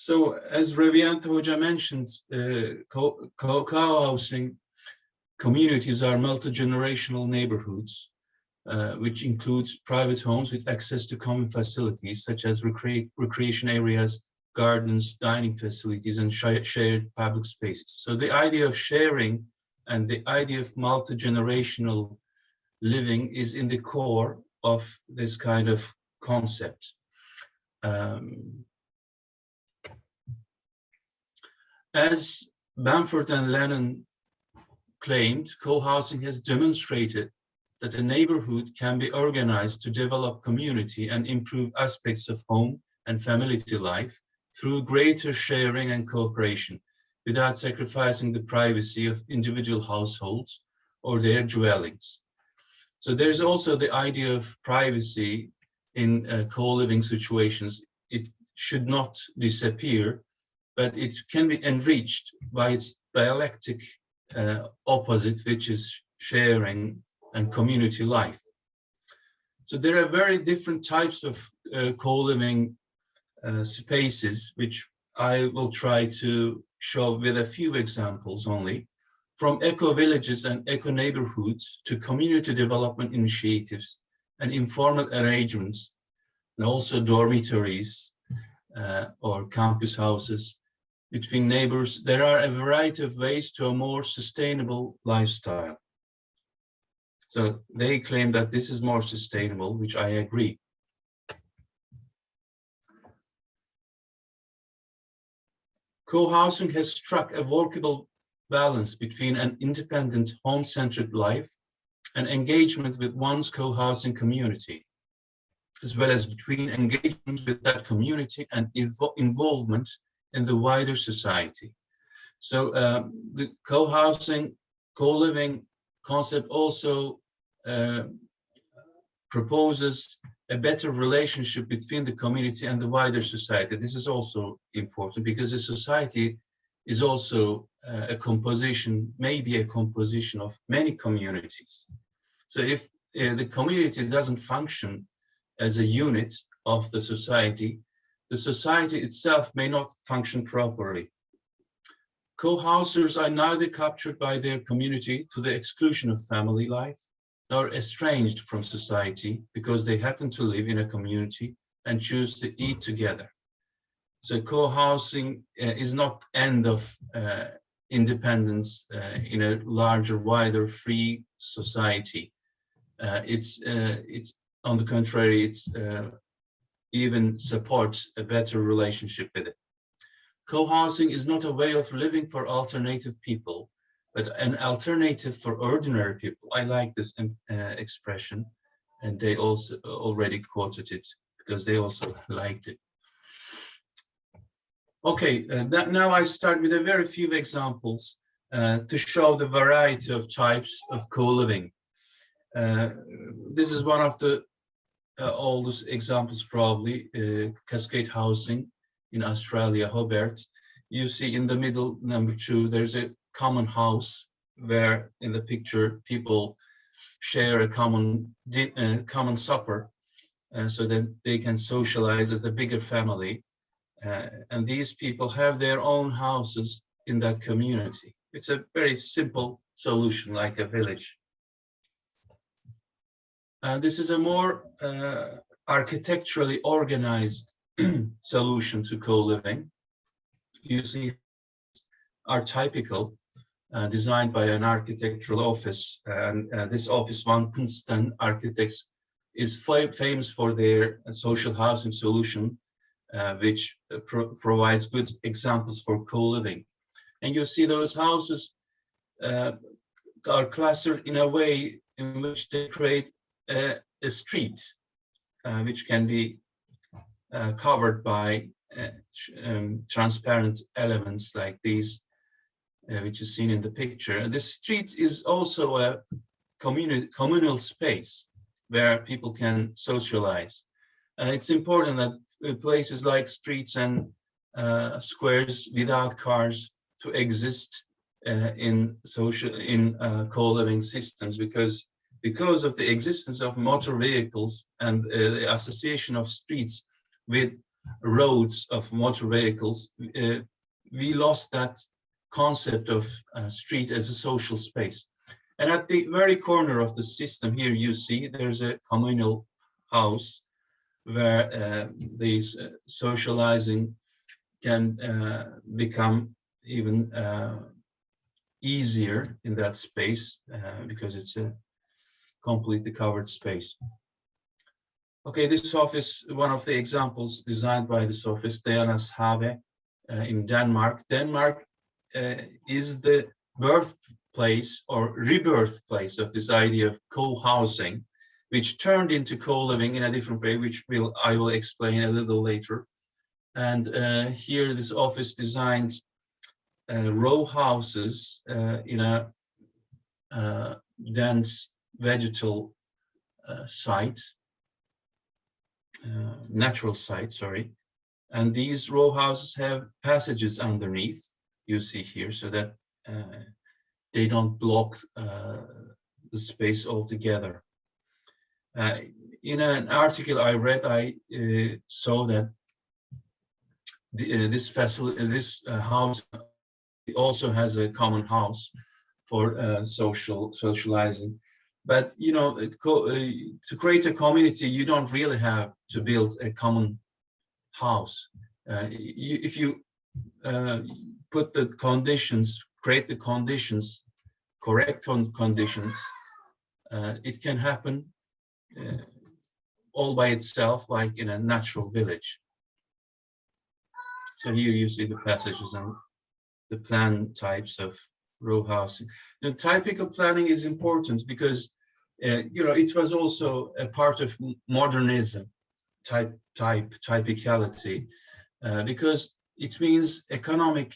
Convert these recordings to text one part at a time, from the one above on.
So as Revianto Hoca mentioned, co-housing communities are multi-generational neighborhoods, which includes private homes with access to common facilities such as recreation areas, gardens, dining facilities, and shared public spaces. So the idea of sharing and the idea of multi-generational living is in the core of this kind of concept. As Bamford and Lennon claimed, co-housing has demonstrated that a neighborhood can be organized to develop community and improve aspects of home and family life through greater sharing and cooperation without sacrificing the privacy of individual households or their dwellings. So there's also the idea of privacy in co-living situations. It should not disappear, but it can be enriched by its dialectic opposite, which is sharing and community life. So there are very different types of co-living spaces, which I will try to show with a few examples only, from eco-villages and eco-neighborhoods to community development initiatives and informal arrangements, and also dormitories or campus houses between neighbors. There are a variety of ways to a more sustainable lifestyle. So they claim that this is more sustainable, which I agree. Co-housing has struck a workable balance between an independent, home-centered life and engagement with one's co-housing community, as well as between engagement with that community and involvement in the wider society. So the co-housing, co-living concept also proposes a better relationship between the community and the wider society. This is also important because a society is also a composition, maybe a composition of many communities. So if the community doesn't function as a unit of the society itself may not function properly. Co-housers are neither captured by their community to the exclusion of family life, nor estranged from society because they happen to live in a community and choose to eat together. So co-housing is not end of independence in a larger, wider, free society. It's on the contrary, it's even supports a better relationship with it. Co-housing is not a way of living for alternative people, but an alternative for ordinary people. I like this expression, and they also already quoted it because they also liked it. Okay, now I start with a very few examples to show the variety of types of co-living. This is one of the oldest examples, probably, Cascade housing in Australia, Hobert. You see in the middle, number 2, there's a common house where in the picture people share a common supper so that they can socialize as the bigger family. And these people have their own houses in that community. It's a very simple solution, like a village. This is a more architecturally organized solution to co-living. You see are typical, designed by an architectural office, and this office, Van Kunsten Architects, is famous for their social housing solution, which provides good examples for co-living. And you see those houses are clustered in a way in which they create a street, which can be covered by transparent elements like these, which is seen in the picture. The street is also a communal space where people can socialize. And it's important that places like streets and squares without cars to exist in co-living systems, because of the existence of motor vehicles and the association of streets with roads of motor vehicles, we lost that concept of street as a social space. And at the very corner of the system here, you see there's a communal house where these socializing can become even easier in that space because it's a completely covered space. Okay, this office, one of the examples designed by this office, Dianos in Denmark. Denmark is the birthplace or rebirth place of this idea of co-housing, which turned into co-living in a different way, which I will explain a little later. And here this office designed row houses in a dense vegetal site, natural site, sorry. And these row houses have passages underneath, you see here, so that they don't block the space altogether. In an article I read, I saw that this house also has a common house for socializing. But you know, to create a community, you don't really have to build a common house. If you put the conditions, create the conditions, correct conditions, it can happen all by itself, like in a natural village. So here you see the passages and the plan types of row housing. And typical planning is important because you know, it was also a part of modernism, typicality, because it means economic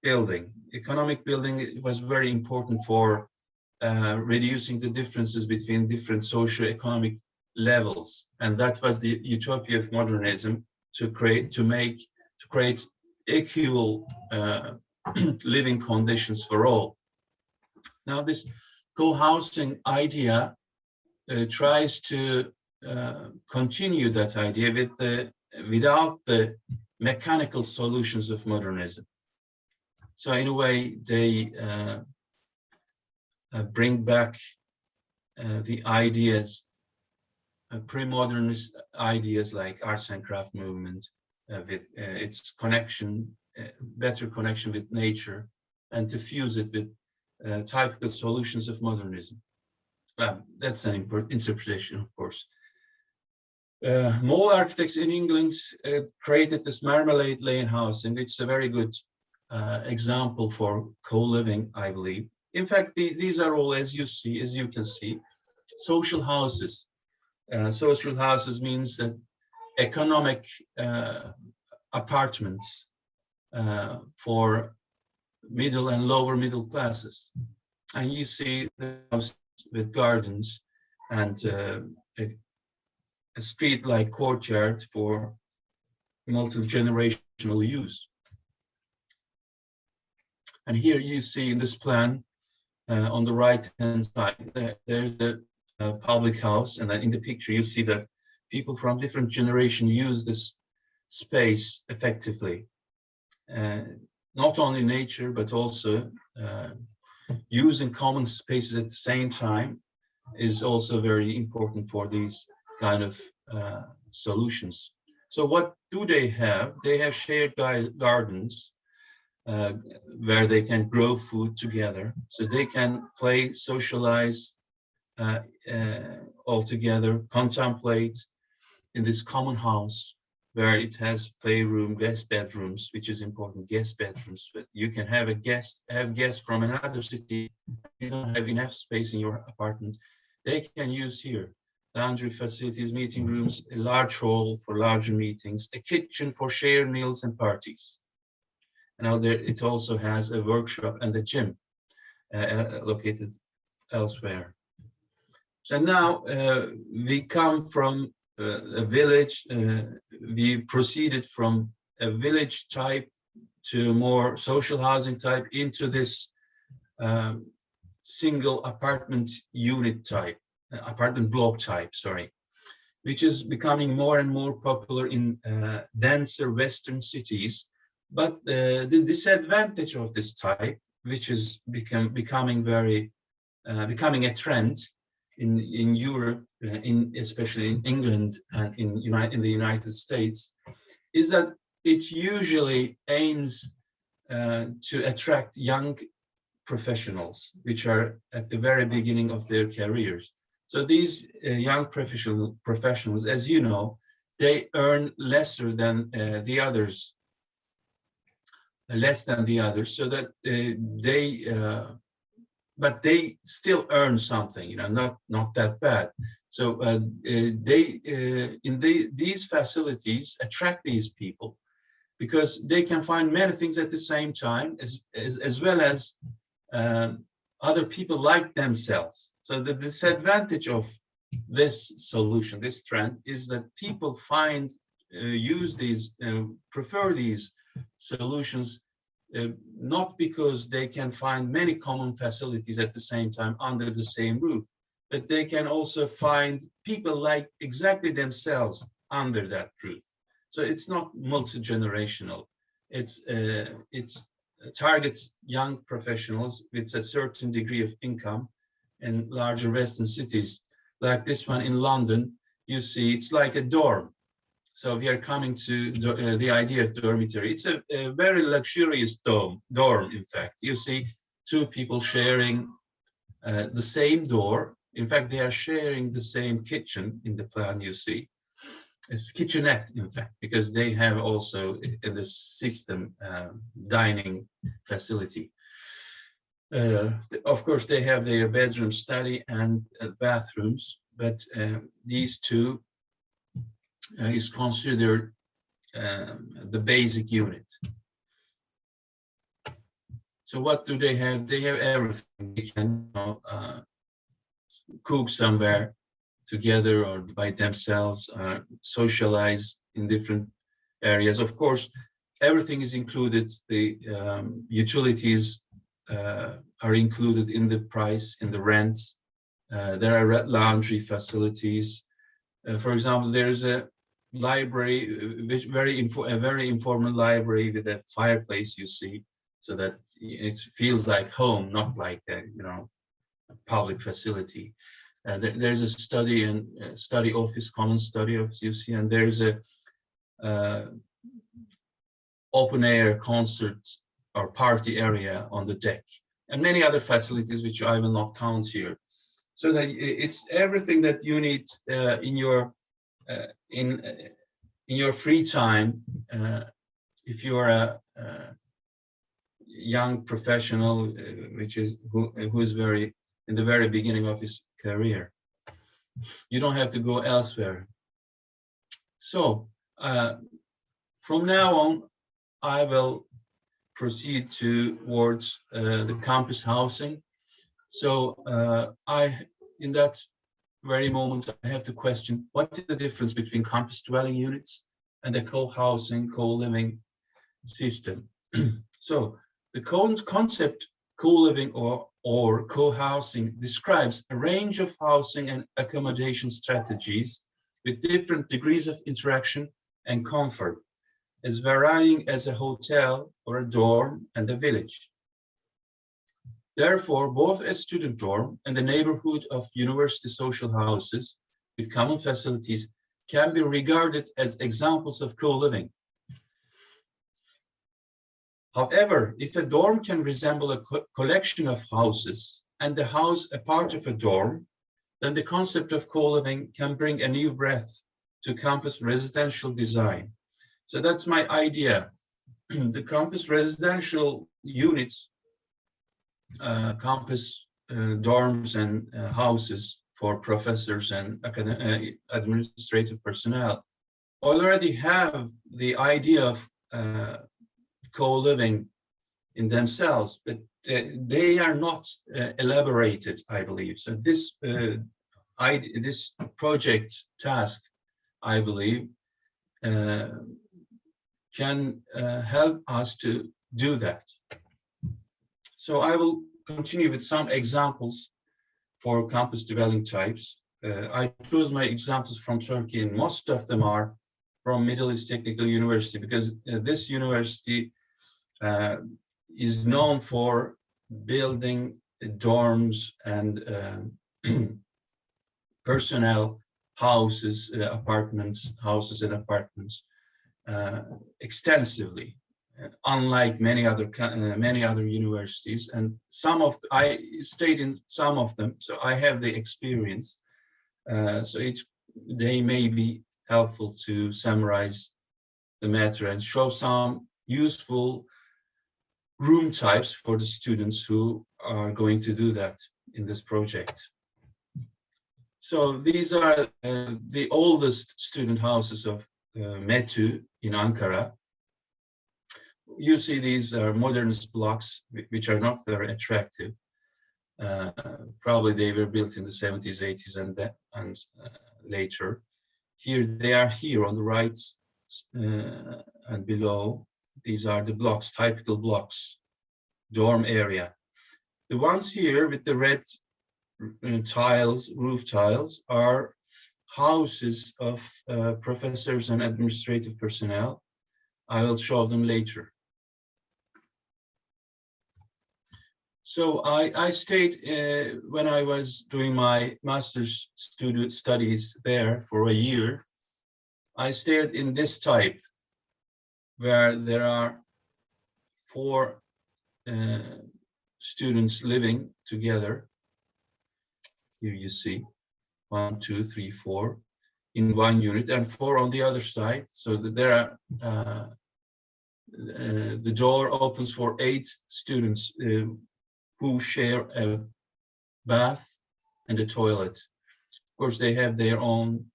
building. Economic building was very important for reducing the differences between different socio-economic levels, and that was the utopia of modernism, to create equal living conditions for all. Now, this co-housing idea tries to continue that idea without the mechanical solutions of modernism. So in a way, they bring back the ideas, pre-modernist ideas like arts and craft movement, with its connection, better connection with nature, and to fuse it with typical solutions of modernism. That's an interpretation, of course. Mole architects in England created this Marmalade lane housing. It's a very good example for co-living, I believe. In fact, these are all, as you can see, social houses. Social houses means that economic apartments for middle and lower middle classes. And you see the house with gardens and a street-like courtyard for multi-generational use. And here you see in this plan, on the right-hand side, there's the public house, and then in the picture you see that people from different generations use this space effectively. Not only nature, but also using common spaces at the same time is also very important for these kind of solutions. So what do they have? They have shared gardens where they can grow food together, so they can play, socialize all together, contemplate in this common house where it has playroom, guest bedrooms, which is important, guest bedrooms. But you can have guests from another city. You don't have enough space in your apartment. They can use here laundry facilities, meeting rooms, a large hall for larger meetings, a kitchen for shared meals and parties. And now it also has a workshop and a gym located elsewhere. So now we come from a village, we proceeded from a village type to more social housing type into this single apartment unit type, apartment block type, sorry. which is becoming more and more popular in denser Western cities. But the disadvantage of this type, which is becoming a trend in Europe, especially in England and in the United States, is that it usually aims to attract young professionals, which are at the very beginning of their careers. So these young professionals, as you know, they earn lesser than the others, so that but they still earn something, you know, not that bad. So these facilities attract these people because they can find many things at the same time, as well as other people like themselves. So the disadvantage of this solution, this trend, is that people prefer these solutions not because they can find many common facilities at the same time under the same roof, but they can also find people like exactly themselves under that roof. So it's not multi-generational. It targets young professionals with a certain degree of income in larger Western cities. Like this one in London, you see it's like a dorm. So we are coming to the idea of dormitory. It's a very luxurious dorm, in fact. You see two people sharing the same door. In fact, they are sharing the same kitchen in the plan you see. It's kitchenette, in fact, because they have also in the system dining facility. Of course, they have their bedroom, study, and bathrooms, but these two is considered the basic unit. So what do they have? They have everything. They can cook somewhere together or by themselves, socialize in different areas. Of course, everything is included. The utilities are included in the price, in the rents. There are laundry facilities. For example, there is a library, which a very informal library with a fireplace, you see, so that it feels like home, not like a public facility. There's a study office, common study office, you see, and there's a open air concert or party area on the deck, and many other facilities which I will not count here. So that it's everything that you need in your free time, if you are a young professional, who is very in the very beginning of his career. You don't have to go elsewhere. So from now on, I will proceed towards the campus housing. So in that very moment, I have to question, what is the difference between campus dwelling units and the co-housing, co-living system? So the concept co-living or co-housing describes a range of housing and accommodation strategies with different degrees of interaction and comfort, as varying as a hotel or a dorm and a village. Therefore, both a student dorm and the neighborhood of university social houses with common facilities can be regarded as examples of co-living. However, if a dorm can resemble a collection of houses and the house a part of a dorm, then the concept of co-living can bring a new breath to campus residential design. So that's my idea. The campus residential units, campus dorms and houses for professors and administrative personnel already have the idea of co-living in themselves, but they are not elaborated, I believe. So this project task, I believe, can help us to do that. So I will continue with some examples for campus dwelling types. I chose my examples from Turkey, and most of them are from Middle East Technical University, because this university is known for building dorms and personnel houses, houses and apartments extensively, unlike many other universities. And I stayed in some of them, so I have the experience. So they may be helpful to summarize the matter and show some useful room types for the students who are going to do that in this project. So these are the oldest student houses of METU in Ankara. You see these are modernist blocks, which are not very attractive. Probably they were built in the 70s, 80s, and later. Here they are here on the right and below. These are the blocks, typical blocks, dorm area. The ones here with the red tiles, roof tiles, are houses of professors and administrative personnel. I will show them later. So I stayed, when I was doing my master's student studies there for a year, I stayed in this type, where there are 4 students living together. Here you see 1, 2, 3, 4 in one unit, and 4 on the other side. So that there are the door opens for 8 students who share a bath and a toilet. Of course, they have their own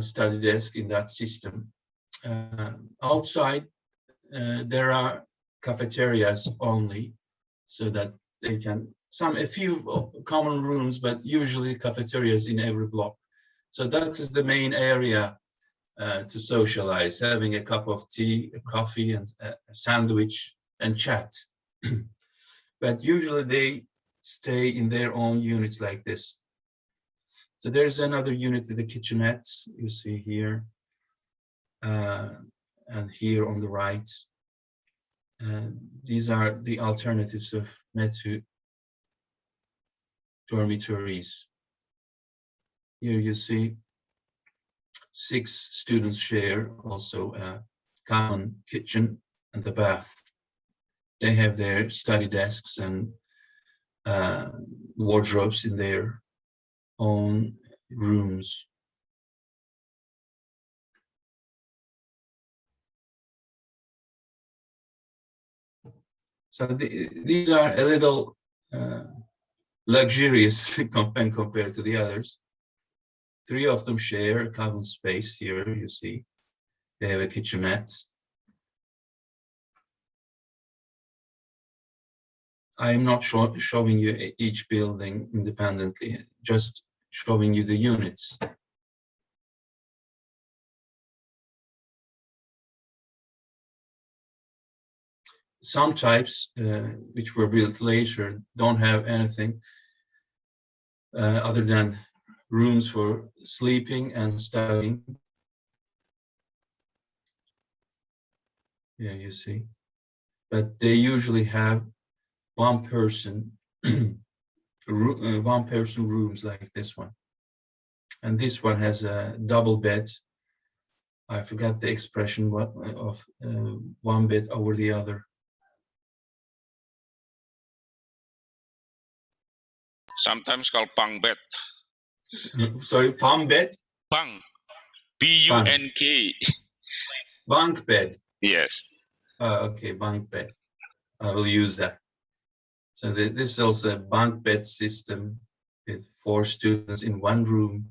study desk in that system. Outside, there are cafeterias only, so that they can, a few common rooms, but usually cafeterias in every block. So that is the main area to socialize, having a cup of tea, a coffee, and a sandwich, and chat. But usually they stay in their own units like this. So there's another unit with the kitchenettes, you see here, and here on the right. These are the alternatives of METU dormitories. Here you see 6 students share also a common kitchen and the bath. They have their study desks and wardrobes in their own rooms. So these are a little luxurious when compared to the others. 3 of them share a common space here, you see. They have a kitchenette. I am not showing you each building independently, just showing you the units. Some types, which were built later, don't have anything other than rooms for sleeping and studying. Yeah, you see. But they usually have one-person rooms like this one. And this one has a double bed. I forgot the expression of one bed over the other. Sometimes called bunk bed. Sorry, palm bed? Bunk. B-U-N-K. Bunk bed. Yes. Okay, bunk bed. I will use that. So this is also a bunk bed system with 4 students in one room.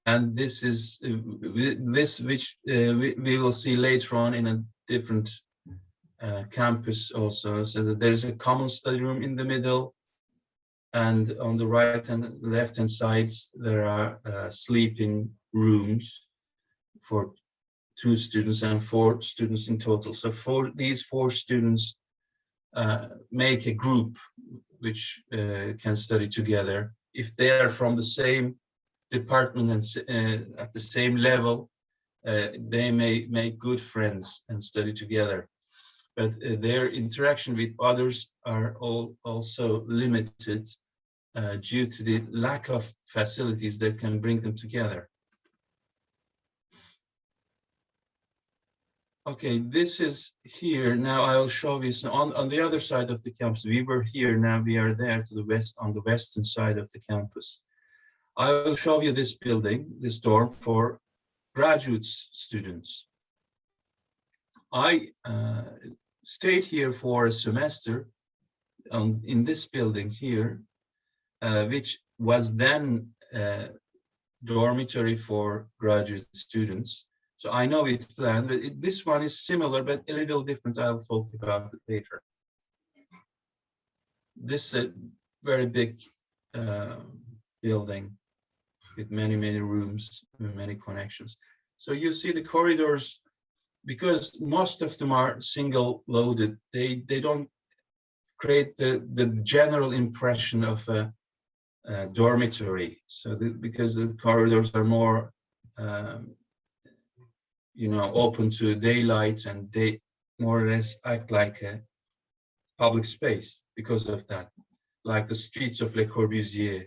And this is which we will see later on in a different campus also. So that there is a common study room in the middle. And on the right and left hand sides, there are sleeping rooms for 2 students and 4 students in total. So these 4 students make a group which can study together if they are from the same department and at the same level, they may make good friends and study together. But their interaction with others are also limited due to the lack of facilities that can bring them together. Okay, this is here. Now I will show you some, on the other side of the campus. We were here, now we are there to the west, on the western side of the campus. I will show you this building, this dorm for graduate students. I stayed here for a semester in this building here, which was then dormitory for graduate students. So I know it's planned, but this one is similar, but a little different. I'll talk about it later. This is a very big building with many, many rooms and many connections. So you see the corridors, because most of them are single loaded, they don't create the general impression of a dormitory. So because the corridors are more you know, open to daylight, and they more or less act like a public space because of that, like the streets of Le Corbusier,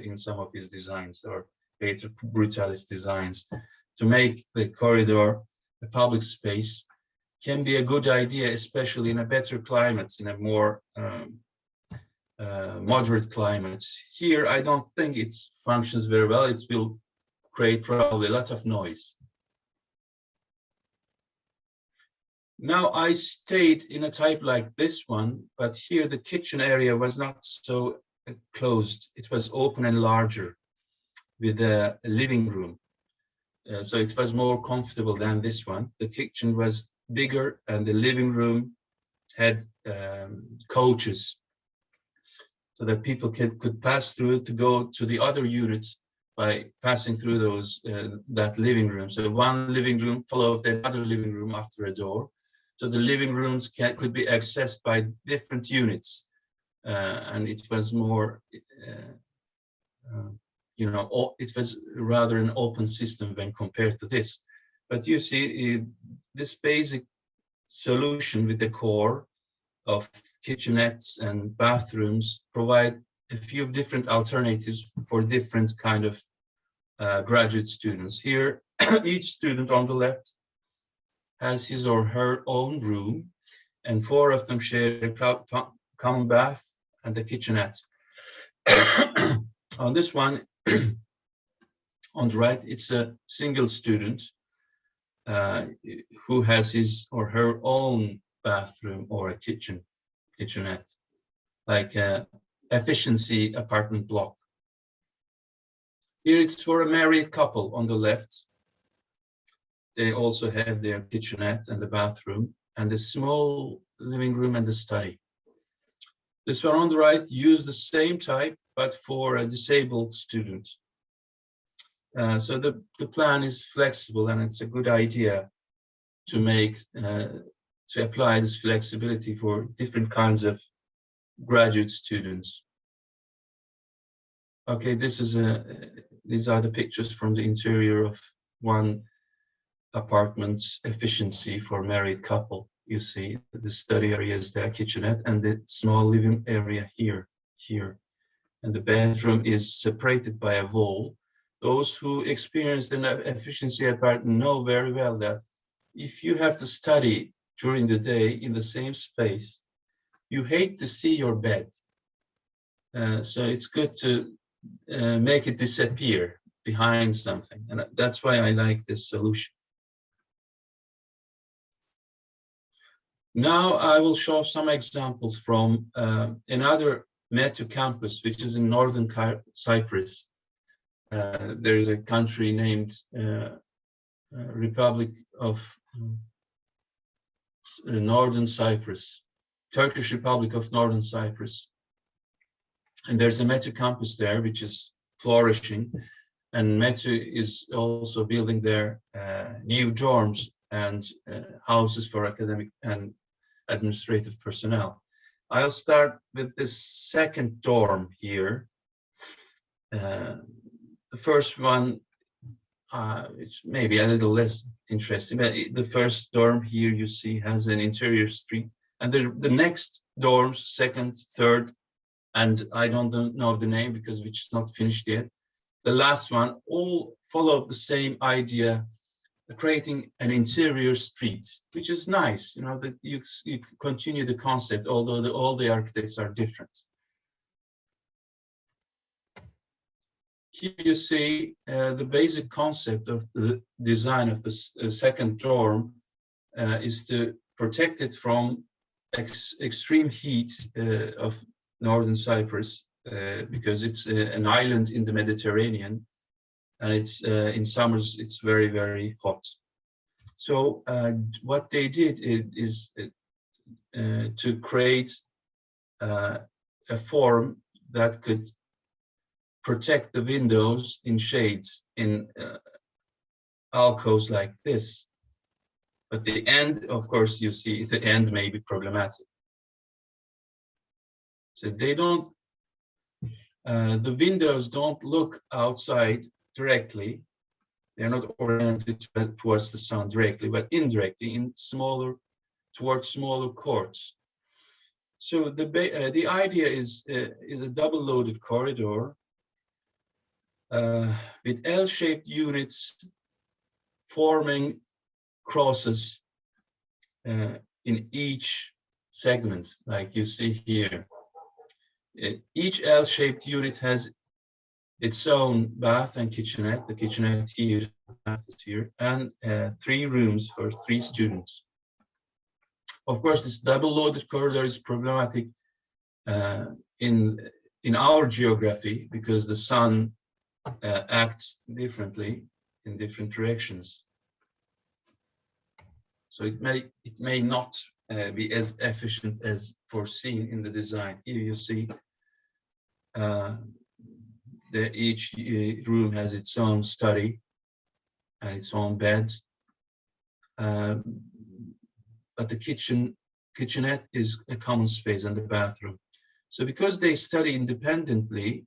in some of his designs, or Peter Brutalis designs. To make the corridor a public space can be a good idea, especially in a better climate, in a more moderate climate. Here, I don't think it functions very well. It will create probably a lot of noise. Now I stayed in a type like this one, but here the kitchen area was not so closed. It was open and larger with a living room. So it was more comfortable than this one. The kitchen was bigger and the living room had coaches so that people could pass through to go to the other units by passing through those that living room. So one living room followed the other living room after a door. So the living rooms could be accessed by different units, and it was more, you know, it was rather an open system when compared to this. But you see, this basic solution with the core of kitchenettes and bathrooms provide a few different alternatives for different kind of graduate students. Here, each student on the left has his or her own room, and 4 of them share a common bath and the kitchenette. On this one, on the right, it's a single student who has his or her own bathroom or a kitchenette, like a efficiency apartment block. Here it's for a married couple on the left. They also have their kitchenette and the bathroom and the small living room and the study. This one on the right used the same type, but for a disabled student. So the plan is flexible, and it's a good idea to make, to apply this flexibility for different kinds of graduate students. Okay, these are the pictures from the interior of one apartment's efficiency for married couple. You see the study area is their kitchenette and the small living area here. And the bedroom is separated by a wall. Those who experienced an efficiency apartment know very well that if you have to study during the day in the same space, you hate to see your bed. So it's good to make it disappear behind something. And that's why I like this solution. Now I will show some examples from another METU campus, which is in northern Cyprus. There is a country named Republic of Northern Cyprus, Turkish Republic of Northern Cyprus. And there's a METU campus there, which is flourishing. And METU is also building their new dorms and houses for academic and administrative personnel. I'll start with this second dorm here. The first one, it's maybe a little less interesting, but the first dorm here you see has an interior street, and the next dorms, second, third, and I don't know the name because which is not finished yet. The last one all follow the same idea, creating an interior street, which is nice, you know, that you continue the concept, although all the architects are different. Here you see the basic concept of the design of the second dorm is to protect it from extreme heat of northern Cyprus, because it's an island in the Mediterranean, and it's in summers it's very, very hot. So what they did is to create a form that could protect the windows in shades in alcoves like this. But the end, of course, you see the end may be problematic. So they don't, the windows don't look outside directly. They're not oriented towards the sun directly, but indirectly in towards smaller courts. So the idea is a double-loaded corridor with L-shaped units forming crosses in each segment, like you see here. Each L-shaped unit has its own bath and kitchenette. The kitchenette here, the bath is here, and 3 rooms for 3 students. Of course, this double-loaded corridor is problematic in our geography because the sun acts differently in different directions. So it may not be as efficient as foreseen in the design. Here you see each room has its own study and its own bed, but the kitchenette is a common space and the bathroom. So because they study independently,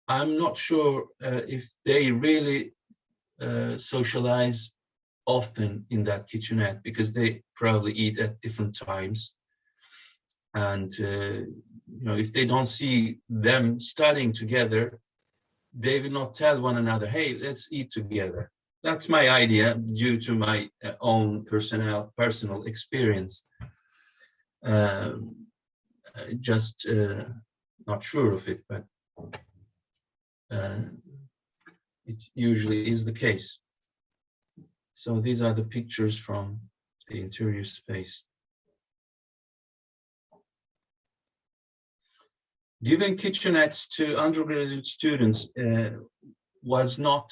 I'm not sure if they really socialize often in that kitchenette, because they probably eat at different times. And you know, if they don't see them studying together, they will not tell one another, hey, let's eat together. That's my idea due to my own personal experience. Just not sure of it, but it usually is the case. So these are the pictures from the interior space. Giving kitchenettes to undergraduate students was not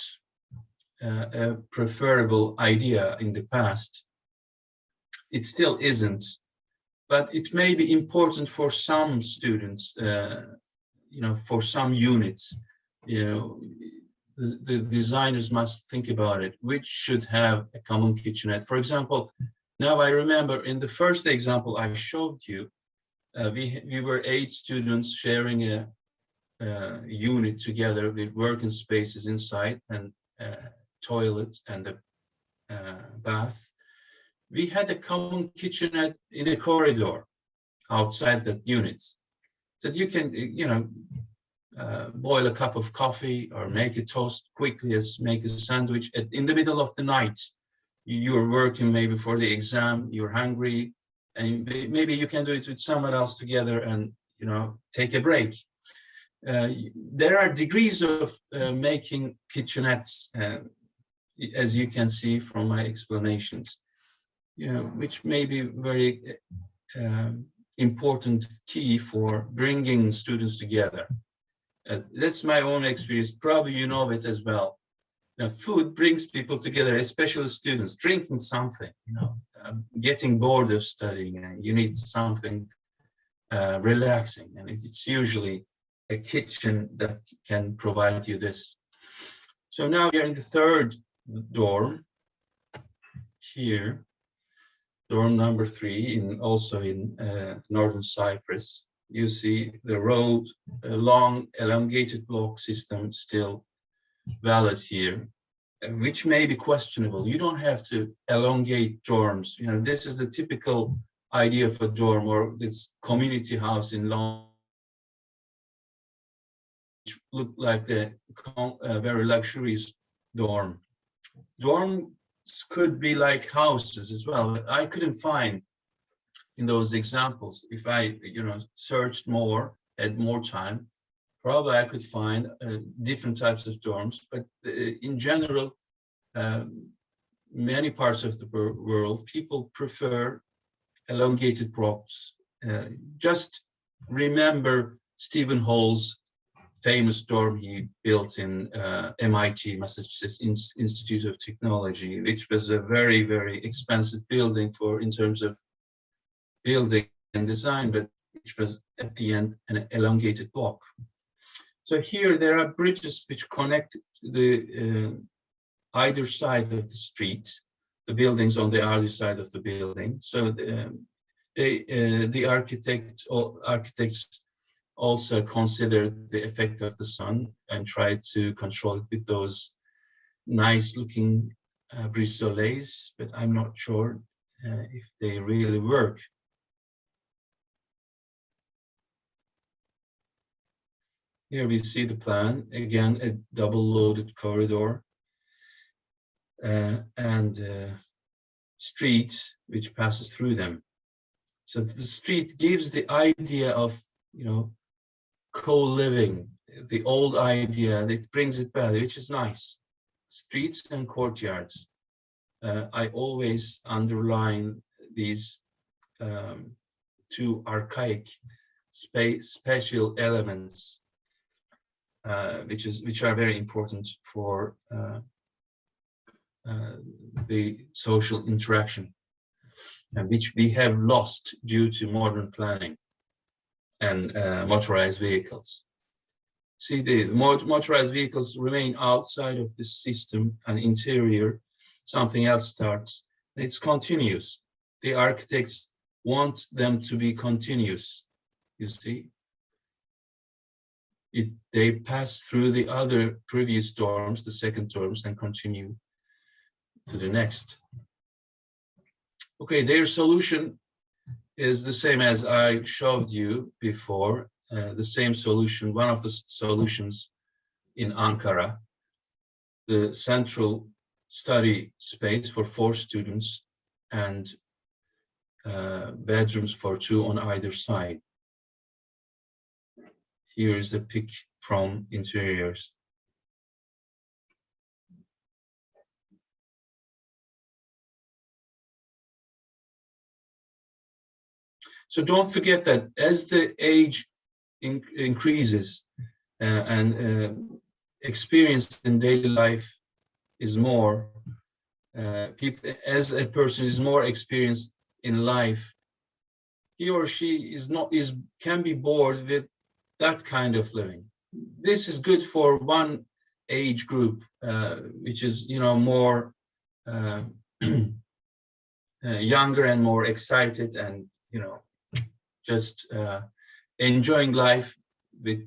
a preferable idea in the past. It still isn't, but it may be important for some students, you know, for some units. You know, the designers must think about it, which should have a common kitchenette. For example, now I remember in the first example I showed you, we were 8 students sharing a unit together with working spaces inside and toilet and a bath. We had a common kitchenette in the corridor outside that unit, so that you can, you know, boil a cup of coffee or make a toast quickly, as make a sandwich in the middle of the night. You're working maybe for the exam, you're hungry, and maybe you can do it with someone else together and, you know, take a break. There are degrees of making kitchenettes, as you can see from my explanations, you know, which may be very important key for bringing students together. That's my own experience. Probably you know it as well. Now, food brings people together, especially students. Drinking something, you know, getting bored of studying, and you need something relaxing, and it's usually a kitchen that can provide you this. So now we are in the 3rd dorm here, dorm number 3, also in northern Cyprus. you see the road, a long elongated block system still valid here, which may be questionable. You don't have to elongate dorms. You know, this is the typical idea of a dorm or this community house in London, which look like the very luxurious dorm. Dorms could be like houses as well, but I couldn't find in those examples. If I, searched more, had more time, probably I could find different types of dorms. But in general, many parts of the world, people prefer elongated blocks. Just remember Stephen Hall's famous dorm he built in MIT, Massachusetts Institute of Technology, which was a very, very expensive building in terms of building and design, but which was at the end an elongated block. So here there are bridges which connect the either side of the street, the buildings on the other side of the building. So the architects also consider the effect of the sun and try to control it with those nice looking brise soleils, but I'm not sure if they really work. Here we see the plan, again, a double loaded corridor and street which passes through them. So the street gives the idea of, co-living, the old idea, it brings it back, which is nice. Streets and courtyards. I always underline these two archaic spatial elements, which are very important for the social interaction, and which we have lost due to modern planning and motorized vehicles. See, the motorized vehicles remain outside of the system, and interior, something else starts. It's continuous. The architects want them to be continuous, you see. They pass through the other previous dorms, the second dorms, and continue to the next. Okay, their solution is the same as I showed you before, the same solution, one of the solutions in Ankara, the central study space for 4 students and bedrooms for 2 on either side. Here is a pic from interiors. So don't forget that as the age increases and experience in daily life is more, as a person is more experienced in life, he or she can be bored with that kind of living. This is good for one age group, which is more younger and more excited and just enjoying life with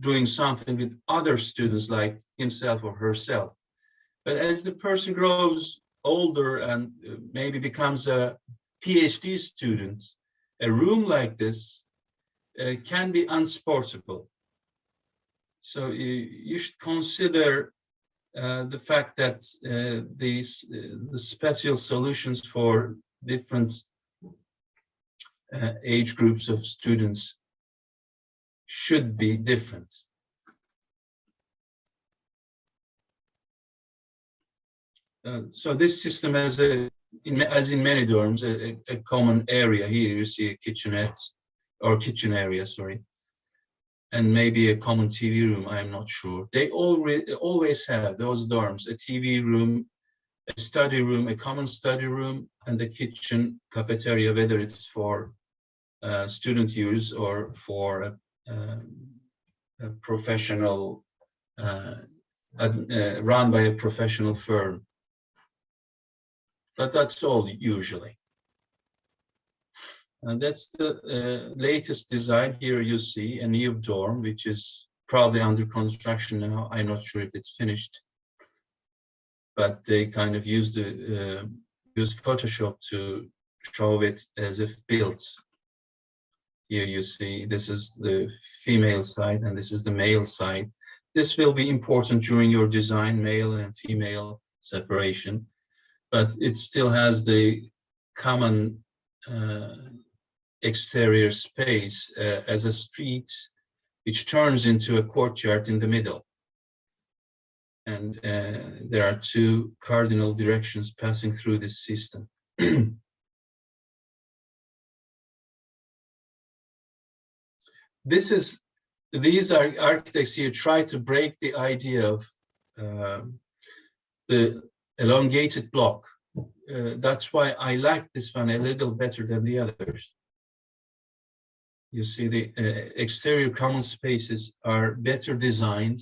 doing something with other students like himself or herself. But as the person grows older and maybe becomes a PhD student, a room like this can be unsupportable. So you should consider the fact that the special solutions for different age groups of students should be different. So this system has as in many dorms, a common area. Here you see a kitchenette or kitchen area, sorry, and maybe a common TV room. I'm not sure. They always have those dorms, a TV room, a study room, a common study room, and the kitchen, cafeteria, whether it's for student use or for a professional, run by a professional firm. But that's all usually. And that's the latest design. Here you see a new dorm, which is probably under construction now. I'm not sure if it's finished, but they kind of used Photoshop to show it as if built. Here you see this is the female side and this is the male side. This will be important during your design, male and female separation, but it still has the common exterior space as a street which turns into a courtyard in the middle. And there are two cardinal directions passing through this system. These are architects here try to break the idea of the elongated block. That's why I like this one a little better than the others. You see the exterior common spaces are better designed.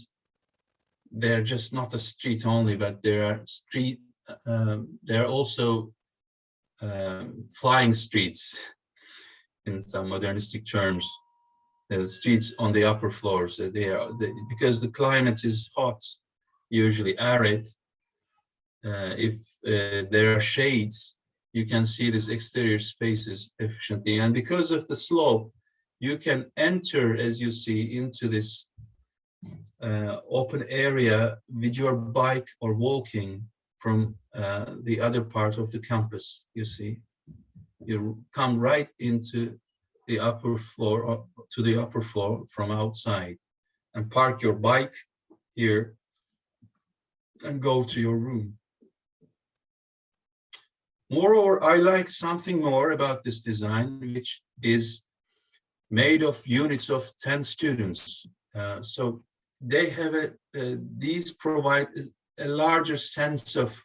They're just not a street only, but there are also flying streets in some modernistic terms. The streets on the upper floors, because the climate is hot, usually arid. If there are shades, you can see these exterior spaces efficiently. And because of the slope, you can enter, as you see, into this open area with your bike or walking from the other part of the campus. You see, you come right into the upper floor, to the upper floor from outside, and park your bike here and go to your room. Moreover, I like something more about this design, which is made of units of 10 students. So they have these provide a larger sense of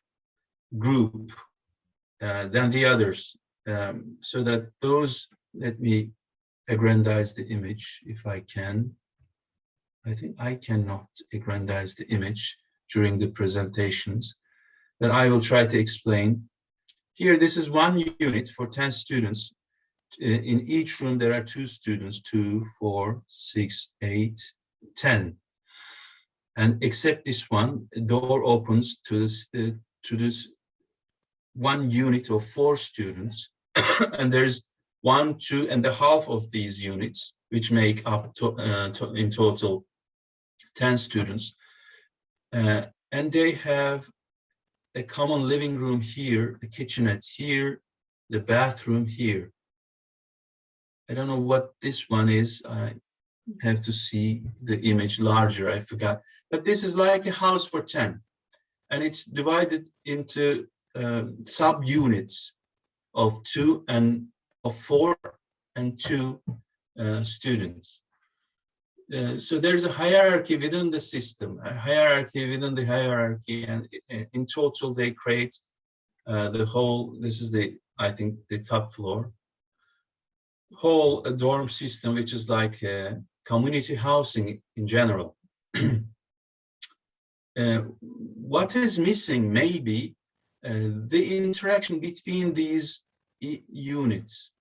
group than the others, so that those, let me aggrandize the image if I can. I think I cannot aggrandize the image during the presentations, but I will try to explain. Here, this is one unit for 10 students. In each room, there are 2 students, 2, 4, 6, 8, 10. And except this one, the door opens to this one unit of 4 students. And there's 1, 2.5 of these units, which make up in total 10 students. And they have a common living room here, a kitchenette here, the bathroom here. I don't know what this one is. I have to see the image larger, I forgot. But this is like a house for 10. And it's divided into sub-units of 2 and of 4 and 2 students. So there's a hierarchy within the system, a hierarchy within the hierarchy, and in total they create the whole, this is I think the top floor, whole dorm system, which is like community housing in general. What is missing maybe the interaction between these units.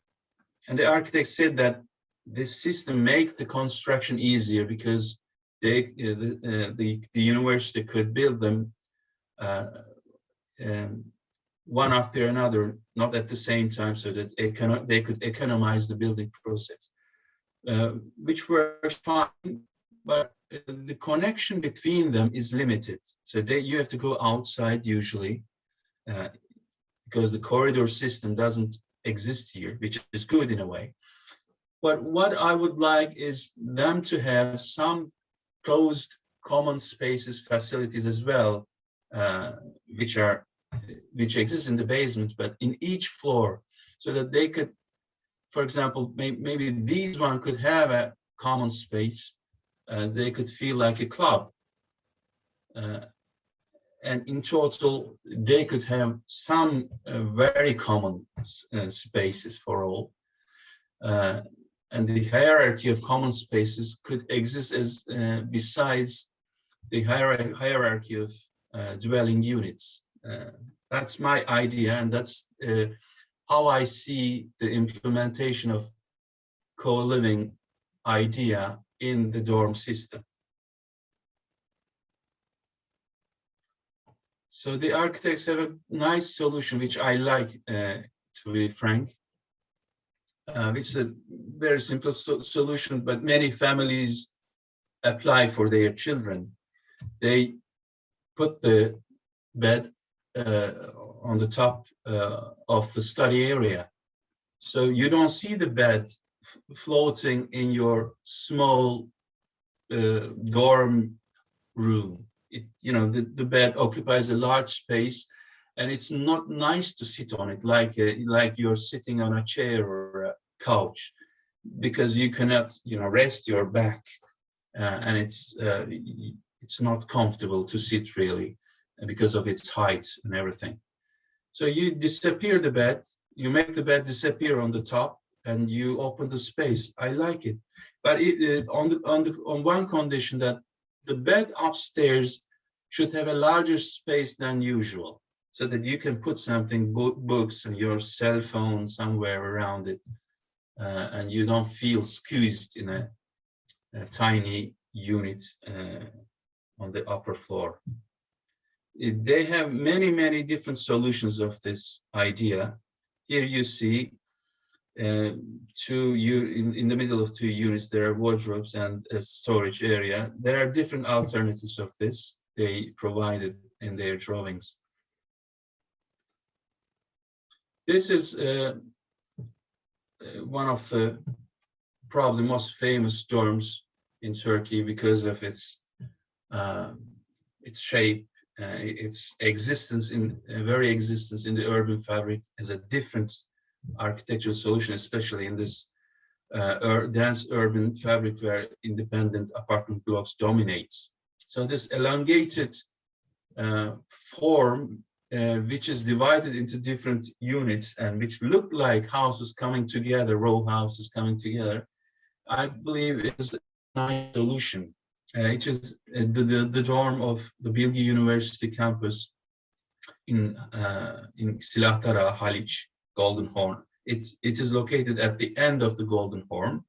And the architect said that this system makes the construction easier because the university could build them one after another, not at the same time, so that they could economize the building process, which works fine, but the connection between them is limited. So you have to go outside usually, because the corridor system doesn't exist here, which is good in a way. But what I would like is them to have some closed common spaces, facilities as well, which exist in the basement, but in each floor, so that they could, for example, maybe these one could have a common space. They could feel like a club. And in total, they could have some very common spaces for all. And the hierarchy of common spaces could exist as besides the hierarchy of dwelling units. That's my idea, and that's how I see the implementation of co-living idea in the dorm system. So the architects have a nice solution, which I like, to be frank, which is a very simple solution, but many families apply for their children. They put the bed on the top of the study area. So you don't see the bed floating in your small dorm room. The bed occupies a large space, and it's not nice to sit on it like you're sitting on a chair or a couch, because you cannot rest your back, and it's not comfortable to sit really because of its height and everything. So you disappear the bed, you make the bed disappear on the top, and you open the space. I like it, but on one condition, that the bed upstairs should have a larger space than usual, so that you can put something, books and your cell phone somewhere around it, and you don't feel squeezed in a tiny unit on the upper floor. They have many different solutions of this idea. Here you see in the middle of two units, there are wardrobes and a storage area. There are different alternatives of this they provided in their drawings. This is one of the probably most famous dorms in Turkey because of its shape, its existence in the urban fabric as a different architectural solution, especially in this dense urban fabric where independent apartment blocks dominates. So this elongated form, which is divided into different units and which look like houses coming together, row houses coming together, I believe is a nice solution. It is the dorm of the Bilgi University campus in Silahtaraga, Haliç, Golden Horn. It is located at the end of the Golden Horn.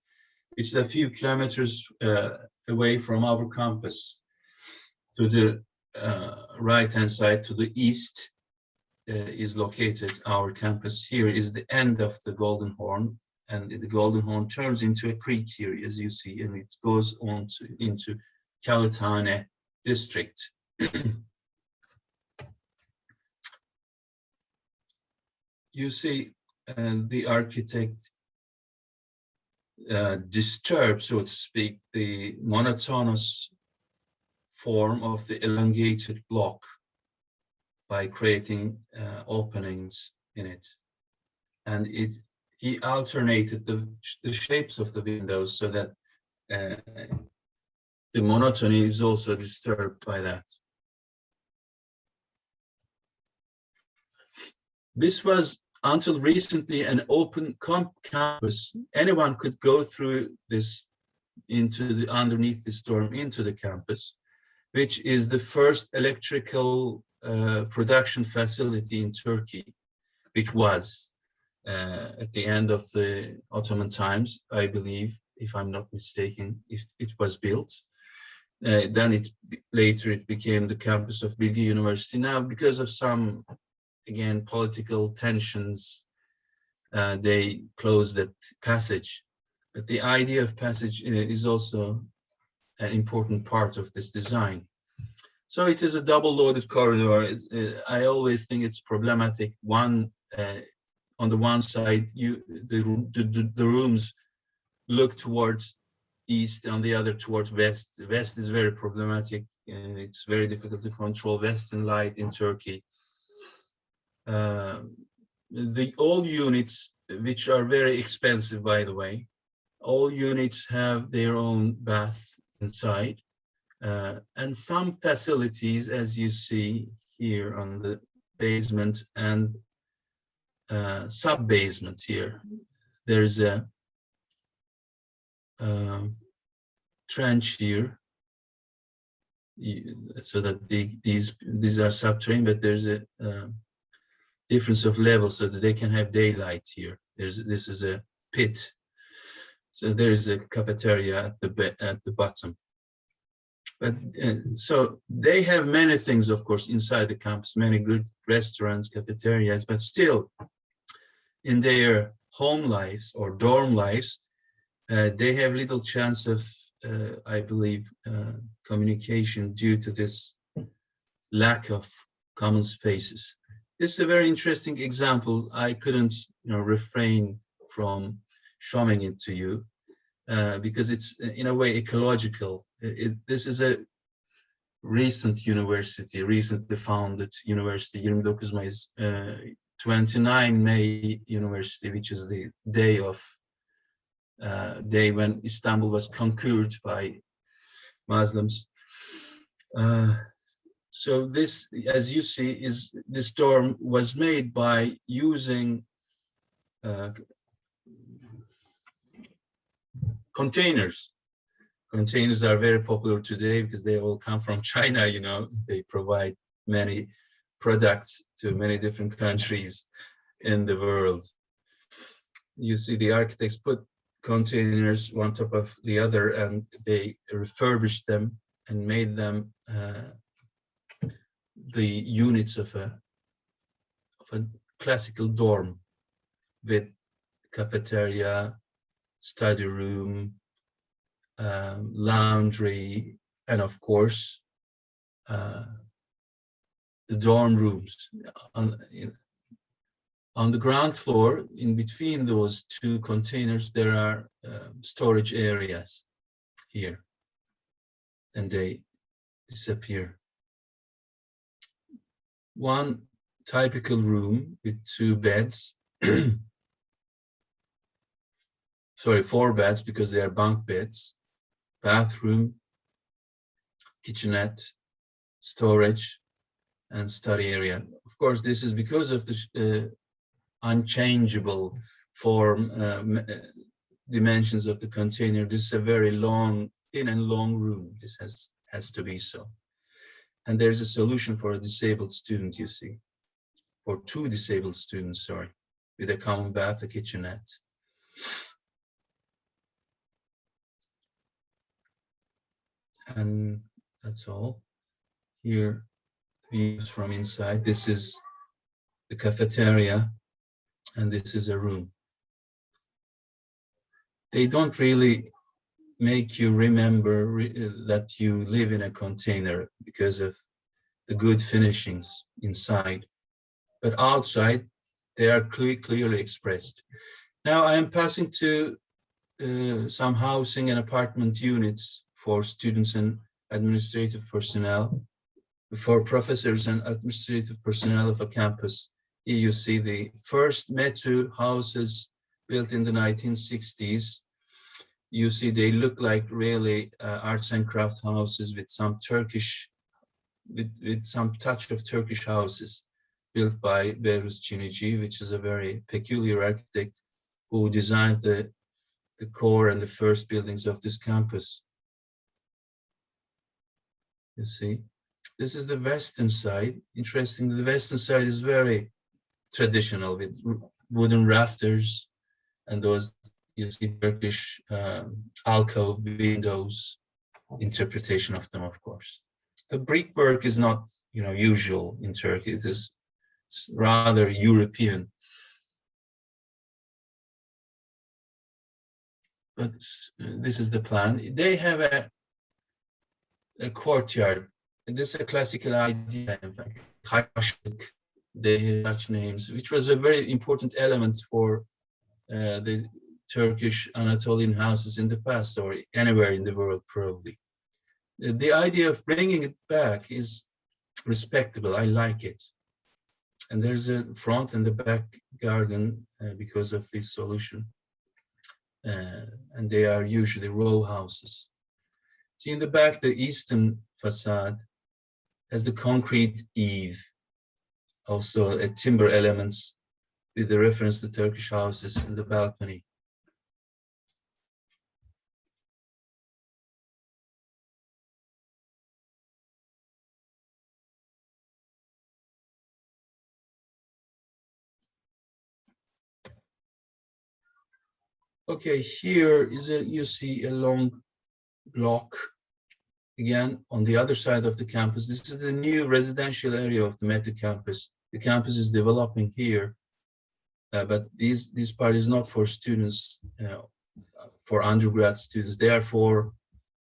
It's a few kilometers away from our campus. To the right-hand side, to the east, is located our campus. Here is the end of the Golden Horn, and the Golden Horn turns into a creek here, as you see, and it goes on into Kağıthane district. You see the architect disturbs, so to speak, the monotonous form of the elongated block by creating openings in it, and he alternated the shapes of the windows so that the monotony is also disturbed by that. This was until recently an open campus. Anyone could go through this underneath this dorm into the campus, which is the first electrical production facility in Turkey, which was at the end of the Ottoman times, I believe, if I'm not mistaken, if it was built. Then later it became the campus of Bilgi University. Now, because of some, again, political tensions, they closed that passage. But the idea of passage is also an important part of this design. So it is a double-loaded corridor. I always think it's problematic. On the one side, the rooms look towards east, on the other towards west. West is very problematic, and it's very difficult to control western light in Turkey. All units, which are very expensive, by the way, all units have their own bath inside. And some facilities, as you see here on the basement and sub-basement here, there's a trench here, so that these are subterranean, but there's a difference of levels so that they can have daylight here. This is a pit. So there is a cafeteria at the bottom. But so they have many things, of course, inside the campus, many good restaurants, cafeterias, but still in their home lives or dorm lives, they have little chance of, I believe, communication due to this lack of common spaces. This is a very interesting example. I couldn't, refrain from showing it to you because it's in a way ecological. This is a recent university, recently founded university, 29 Mayıs, 29 May University, which is the day when Istanbul was conquered by Muslims. So this, as you see, this dorm was made by using containers. Containers are very popular today because they all come from China, they provide many products to many different countries in the world. You see the architects put containers one top of the other and they refurbished them and made them the units of a classical dorm with cafeteria, study room, laundry, and of course the dorm rooms. On the ground floor, in between those two containers, there are storage areas here, and they disappear. One typical room with 2 beds, sorry, 4 beds because they are bunk beds, bathroom, kitchenette, storage, and study area. Of course, this is because of the unchangeable form, dimensions of the container. This is a very long, thin and long room. This has to be so. And there's a solution for a disabled student, you see, or 2 disabled students, sorry, with a common bath, a kitchenette. And that's all. Here, views from inside. This is the cafeteria, and this is a room. They don't really make you remember that you live in a container because of the good finishings inside. But outside, they are clearly expressed. Now I am passing to some housing and apartment units for students and administrative personnel, for professors and administrative personnel of a campus. Here you see the first METU houses built in the 1960s. You see they look like really arts and craft houses with some Turkish, with some touch of Turkish houses built by Behruz Çinici, which is a very peculiar architect who designed the core and the first buildings of this campus. You see, this is the western side. Interesting, the western side is very traditional with wooden rafters and those, you see, Turkish alcove windows, interpretation of them, of course. The brickwork is not, usual in Turkey. It is rather European. But this is the plan. They have a courtyard. This is a classical idea, in fact. They have such names, which was a very important element for the Turkish Anatolian houses in the past, or anywhere in the world, probably. The idea of bringing it back is respectable. I like it. And there's a front and the back garden because of this solution. And they are usually row houses. See, in the back, the eastern facade has the concrete eave, also a timber elements with the reference to Turkish houses in the balcony. Okay, here is you see a long block again on the other side of the campus. This is the new residential area of the METU campus. The campus is developing here, but this part is not for students, for undergrad students. They are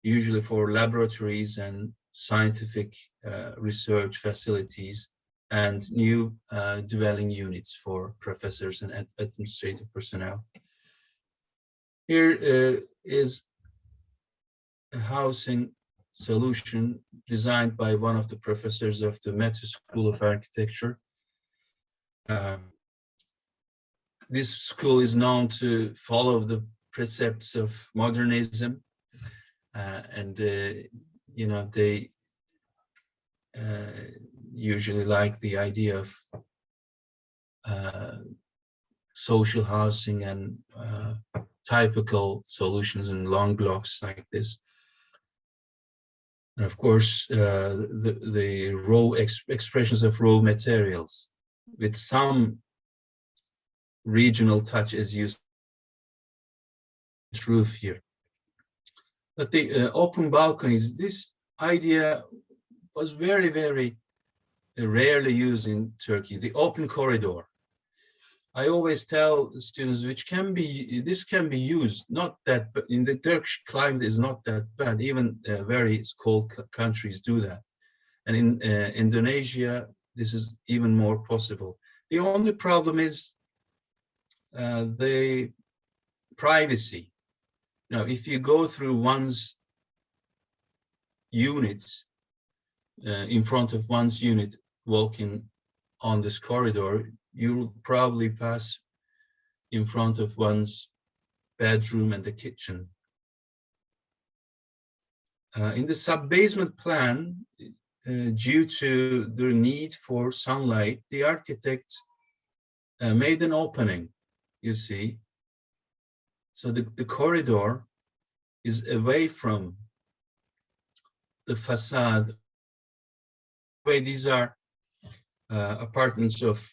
usually for laboratories and scientific research facilities and new dwelling units for professors and administrative personnel. Here is a housing solution designed by one of the professors of the METU School of Architecture. This school is known to follow the precepts of modernism, and you know, they usually like the idea of social housing and typical solutions in long blocks like this. And of course, the raw expressions of raw materials with some regional touch, as you see this roof here. But the open balconies, this idea was very, very rarely used in Turkey. The open corridor. I always tell students, this can be used, not that, but in the Turkish climate is not that bad. Even very cold countries do that. And in Indonesia, this is even more possible. The only problem is the privacy. Now, if you go through one's units, in front of one's unit, walking on this corridor, you will probably pass in front of one's bedroom and the kitchen. In the sub-basement plan, due to the need for sunlight, the architect made an opening, you see. So the corridor is away from the facade. These are apartments of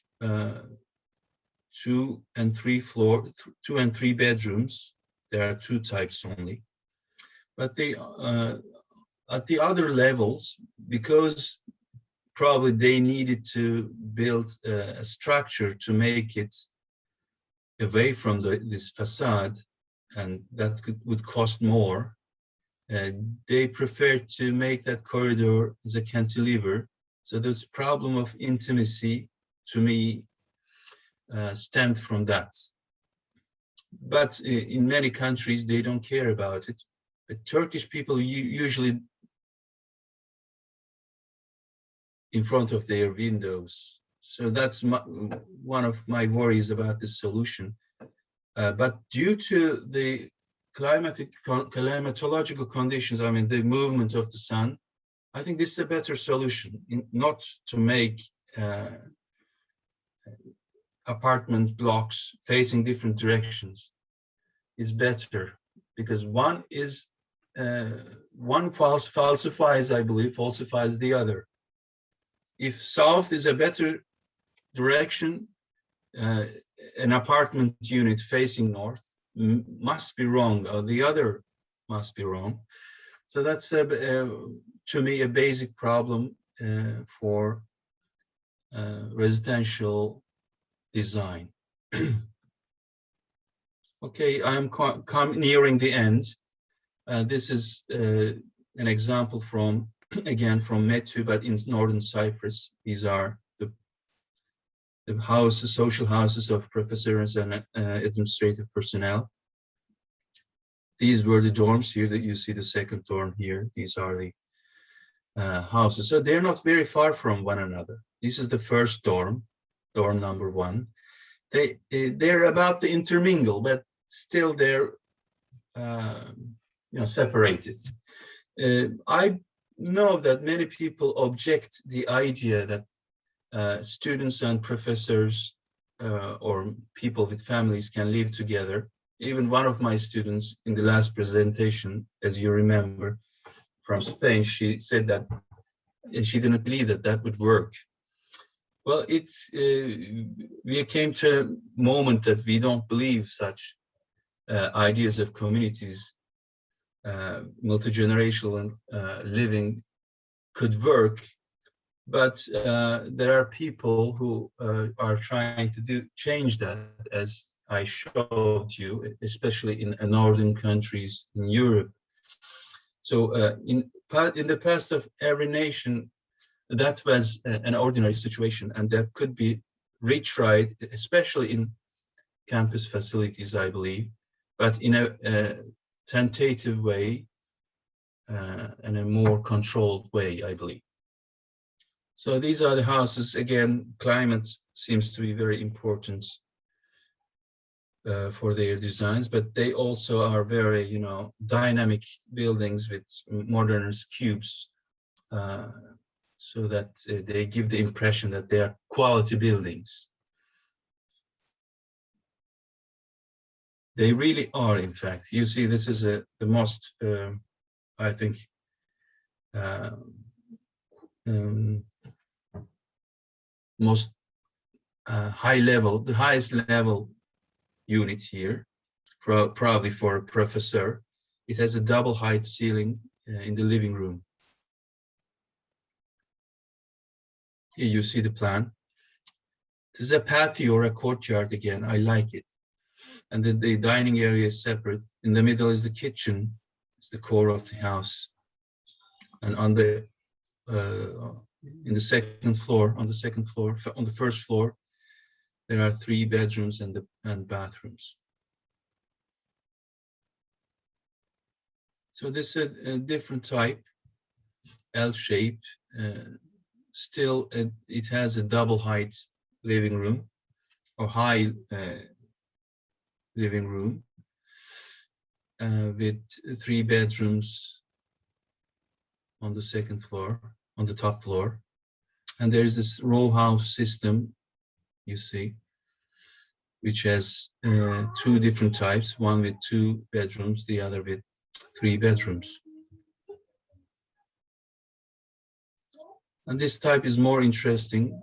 2 and 3 bedrooms. There are 2 types only. But they at the other levels, because probably they needed to build a structure to make it away from this facade, and that would cost more. They preferred to make that corridor as a cantilever. So this problem of intimacy, to me, stemmed from that. But in many countries, they don't care about it. But Turkish people usually in front of their windows. So that's one of my worries about this solution. But due to the climatological conditions, I mean, the movement of the sun, I think this is a better solution, not to make apartment blocks facing different directions is better, because one falsifies, I believe, falsifies the other. If south is a better direction, an apartment unit facing north must be wrong, or the other must be wrong. So that's, to me, a basic problem for residential design. Okay, I'm nearing the end. This is an example from, again, from METU, but in northern Cyprus. These are the houses, social houses of professors and administrative personnel. These were the dorms here that you see, the second dorm here. These are the houses. So they're not very far from one another. This is the first dorm, dorm number 1. They're about to intermingle, but still they're separated. I know that many people object the idea that students and professors or people with families can live together. Even one of my students in the last presentation, as you remember, from Spain, she said that she didn't believe that that would work. Well, we came to a moment that we don't believe such ideas of communities, multi-generational living could work, but there are people who are trying to change that, as I showed you, especially in northern countries in Europe. So in the past of every nation, that was an ordinary situation, and that could be retried, especially in campus facilities, I believe, but in a tentative way and a more controlled way, I believe. So these are the houses. Again, climate seems to be very important for their designs, but they also are very, dynamic buildings with modernist cubes, so that they give the impression that they are quality buildings. They really are, in fact. You see, this is the most, I think, most high level, the highest level unit here, probably for a professor. It has a double height ceiling in the living room. Here you see the plan. This is a patio or a courtyard again. I like it. And the dining area is separate. In the middle is the kitchen. It's the core of the house. And on the in the second floor, on the first floor, there are 3 bedrooms and bathrooms. So this is a different type, L shape. Still, it has a double height living room or high living room with 3 bedrooms on the second floor, on the top floor. And there's this row house system, you see, which has 2 different types, one with 2 bedrooms, the other with 3 bedrooms. And this type is more interesting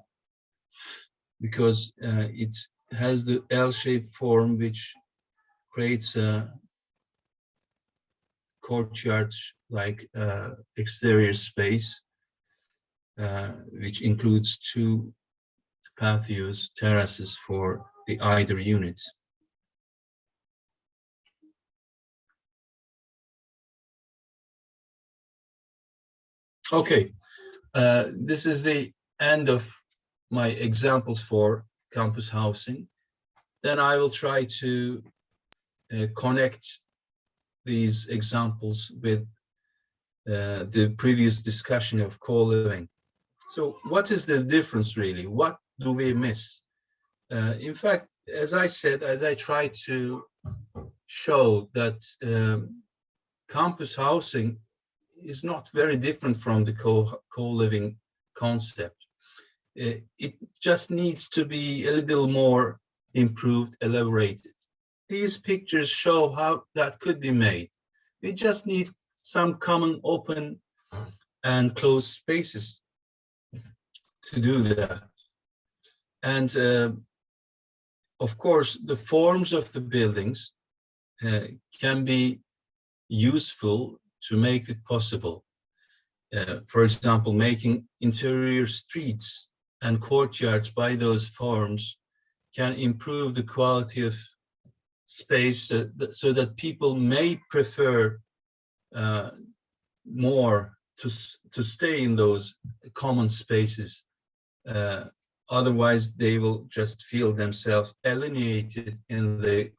because it has the L-shaped form, which creates a courtyard-like exterior space, which includes 2 patios, terraces for the either units. Okay, this is the end of my examples for campus housing. Then I will try to connect these examples with the previous discussion of co-living. So what is the difference really? What do we miss? In fact, as I said, as I tried to show that campus housing is not very different from the co-living concept. It just needs to be a little more improved, elaborated. These pictures show how that could be made. We just need some common open and closed spaces to do that. And of course, the forms of the buildings can be useful to make it possible. For example, making interior streets and courtyards by those forms can improve the quality of space so that people may prefer more to stay in those common spaces. Otherwise, they will just feel themselves alienated in the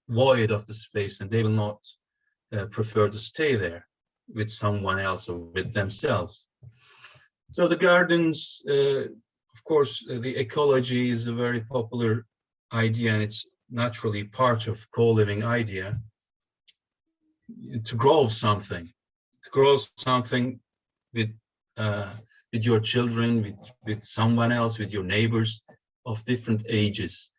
void of the space, and they will not prefer to stay there with someone else or with themselves. So the gardens, of course, the ecology is a very popular idea, and it's naturally part of co-living idea. To grow something with your children, with someone else, with your neighbors of different ages.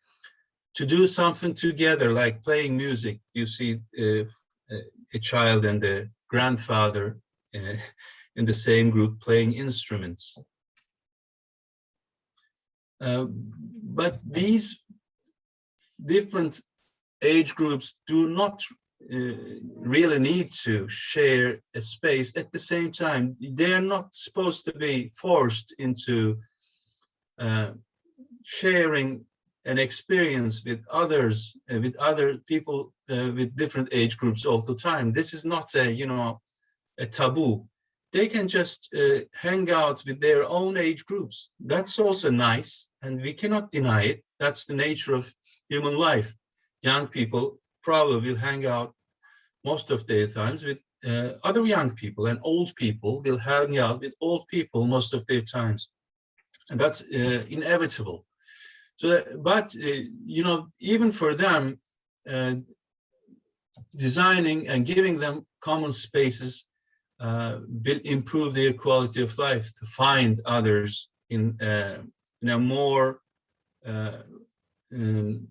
To do something together, like playing music. You see a child and a grandfather in the same group playing instruments. But these different age groups do not really need to share a space. At the same time, they are not supposed to be forced into sharing an experience with others, with other people with different age groups all the time. This is not a, you know, a taboo. They can just hang out with their own age groups. That's also nice, and we cannot deny it. That's the nature of human life. Young people probably will hang out most of their times with other young people, and old people will hang out with old people most of their times. And that's inevitable. So, but, you know, even for them, designing and giving them common spaces will improve their quality of life, to find others in a more, you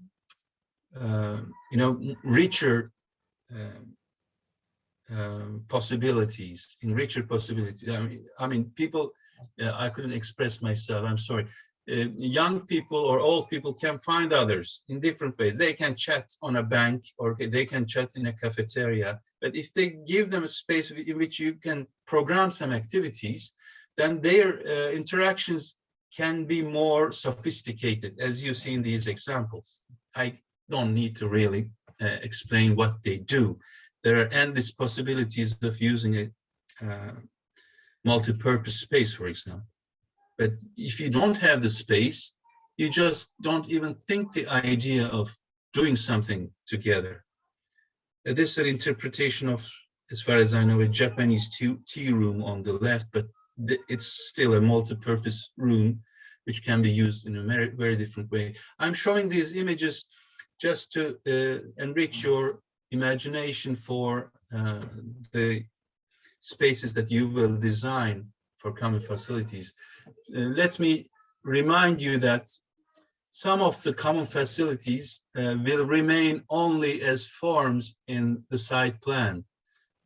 know, richer possibilities, in richer possibilities. I mean, people, I couldn't express myself, I'm sorry. Young people or old people can find others in different ways. They can chat on a bank, or they can chat in a cafeteria. But if they give them a space in which you can program some activities, then their interactions can be more sophisticated, as you see in these examples. I don't need to really explain what they do. There are endless possibilities of using a multi-purpose space, for example. But if you don't have the space, you just don't even think the idea of doing something together. This is an interpretation of, as far as I know, a Japanese tea room on the left, but it's still a multi-purpose room which can be used in a very, very different way. I'm showing these images just to enrich your imagination for the spaces that you will design for common facilities. Let me remind you that some of the common facilities will remain only as forms in the site plan.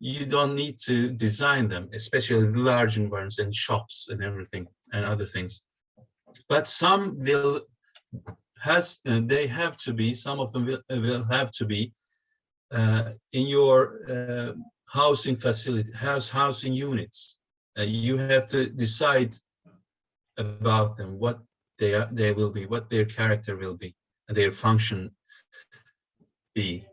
You don't need to design them, especially the large environments and shops and everything and other things. But some will they have to be, some of them will have to be in your housing facility, housing units. You have to decide about them, what they will be, what their character will be, and their function be.